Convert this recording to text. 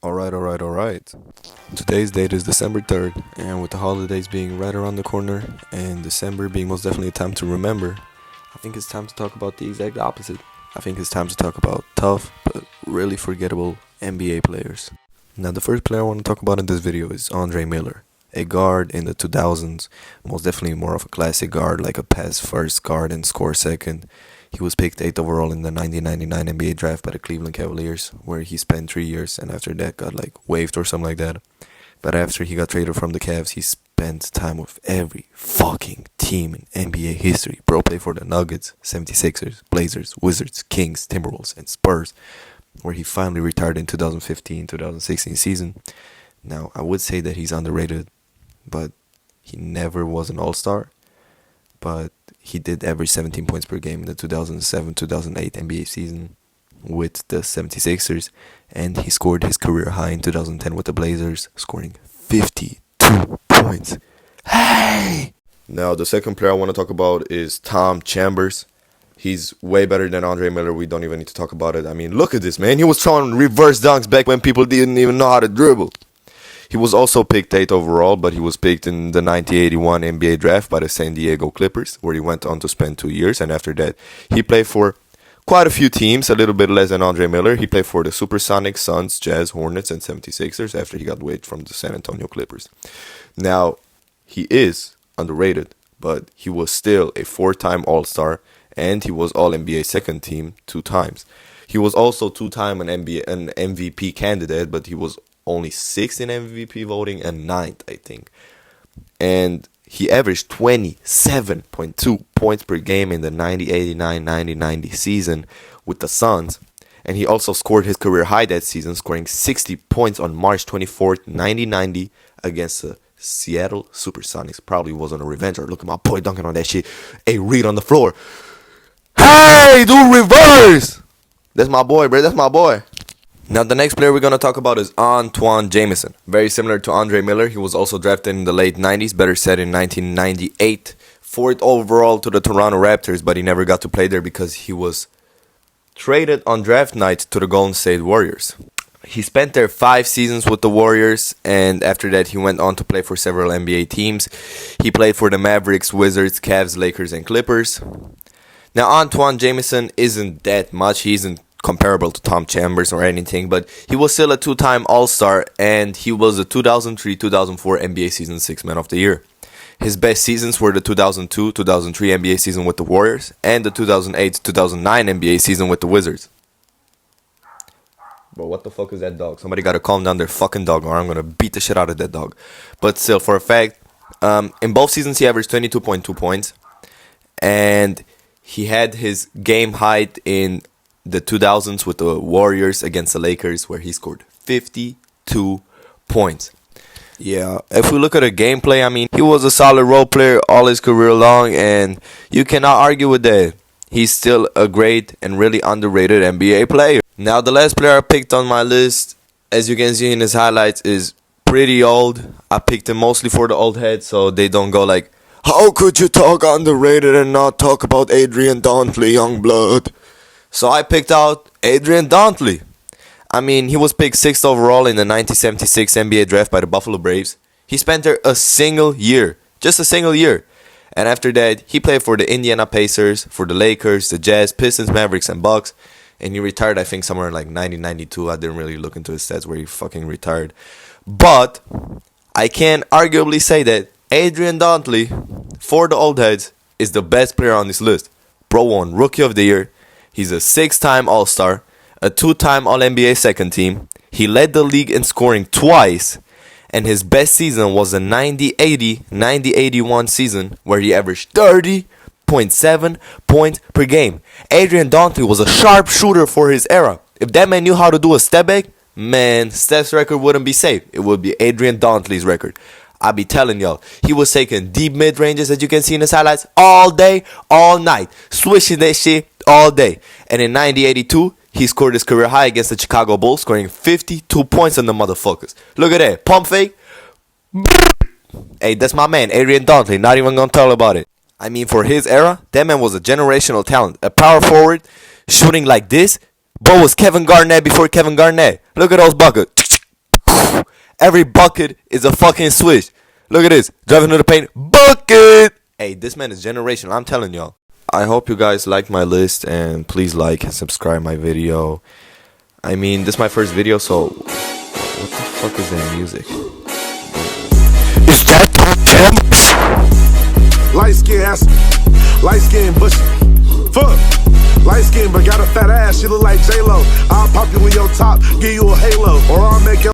Alright. Today's date is December 3rd, and with the holidays being right around the corner and December being most definitely a time to remember, I think it's time to talk about the exact opposite. I think it's time to talk about tough but really forgettable NBA players. Now, the first player I want to talk about in this video is Andre Miller, a guard in the 2000s, most definitely more of a classic guard, like a pass first guard and score second. He was picked 8th overall in the 1999 NBA draft by the Cleveland Cavaliers, where he spent 3 years and after that got waived or something like that. But after he got traded from the Cavs, he spent time with every fucking team in NBA history. Bro played for the Nuggets, 76ers, Blazers, Wizards, Kings, Timberwolves, and Spurs, where he finally retired in 2015-2016 season. Now, I would say that he's underrated, but he never was an all-star. But he did average 17 points per game in the 2007-2008 NBA season with the 76ers, and he scored his career high in 2010 with the Blazers, scoring 52 points. Hey! Now, the second player I want to talk about is Tom Chambers. He's way better than Andre Miller. We don't even need to talk about it. I mean, look at this, man. He was throwing reverse dunks back when people didn't even know how to dribble. He was also picked 8th overall, but he was picked in the 1981 NBA draft by the San Diego Clippers, where he went on to spend 2 years. And after that, he played for quite a few teams, a little bit less than Andre Miller. He played for the Supersonics, Suns, Jazz, Hornets, and 76ers after he got waived from the San Antonio Clippers. Now, he is underrated, but he was still a 4-time All-Star, and he was All-NBA second team 2 times. He was also 2-time an MVP candidate, but he was only 6th in MVP voting and 9th, I think. And he averaged 27.2 points per game in the 1989-1990 season with the Suns. And he also scored his career high that season, scoring 60 points on March 24th, 1990 against the Seattle Supersonics. Probably was on a revenge. Or look at my boy dunking on that shit. A read on the floor. Hey, do reverse! That's my boy, bro. That's my boy. Now, the next player we're going to talk about is Antoine Jamison. Very similar to Andre Miller. He was also drafted in the late 90s, better said in 1998. 4th overall to the Toronto Raptors, but he never got to play there because he was traded on draft night to the Golden State Warriors. He spent there 5 seasons with the Warriors, and after that he went on to play for several NBA teams. He played for the Mavericks, Wizards, Cavs, Lakers, and Clippers. Now, Antoine Jamison isn't that much. He isn't comparable to Tom Chambers or anything, but he was still a 2-time All-Star, and he was the 2003-2004 NBA season 6 Man of the Year. His best seasons were the 2002-2003 NBA season with the Warriors and the 2008-2009 NBA season with the Wizards. Bro, what the fuck is that dog? Somebody gotta calm down their fucking dog, or I'm gonna beat the shit out of that dog. But still, for a fact, in both seasons he averaged 22.2 points, and he had his game height in the 2000s with the Warriors against the Lakers, where he scored 52 points. Yeah, if we look at the gameplay, I mean, he was a solid role player all his career long, and you cannot argue with that. He's still a great and really underrated NBA player. Now, the last player I picked on my list, as you can see in his highlights, is pretty old. I picked him mostly for the old heads, so they don't go like, how could you talk underrated and not talk about Adrian Dantley, young blood? So I picked out Adrian Dantley. I mean, he was picked 6th overall in the 1976 NBA draft by the Buffalo Braves. He spent there a single year. Just a single year. And after that, he played for the Indiana Pacers, for the Lakers, the Jazz, Pistons, Mavericks, and Bucks. And he retired, I think, somewhere in 1992. I didn't really look into his stats where he fucking retired. But I can arguably say that Adrian Dantley, for the old heads, is the best player on this list. Bro won Rookie of the Year. He's a 6-time All-Star, a 2-time All-NBA second team. He led the league in scoring twice, and his best season was the 90-80-90-81 season, where he averaged 30.7 points per game. Adrian Dantley was a sharp shooter for his era. If that man knew how to do a step back, man, Steph's record wouldn't be safe. It would be Adrian Dantley's record. I be telling y'all, he was taking deep mid-ranges, as you can see in his highlights, all day, all night, swishing that shit all day. And in 1982, he scored his career high against the Chicago Bulls, scoring 52 points on the motherfuckers. Look at that, pump fake. Hey, that's my man, Adrian Dantley, not even gonna tell about it. I mean, for his era, that man was a generational talent, a power forward, shooting like this. Bro was Kevin Garnett before Kevin Garnett. Look at those buckets. Every bucket is a fucking switch. Look at this. Driving to the paint. Bucket! Hey, this man is generational. I'm telling y'all. I hope you guys like my list and please like and subscribe my video. I mean, this is my first video, so what the fuck is that music? Is that light skin ass, light skin bushy, fuck, light skin but got a fat ass. She look like J-Lo. I'll pop you in your top, give you a halo, or I'll make your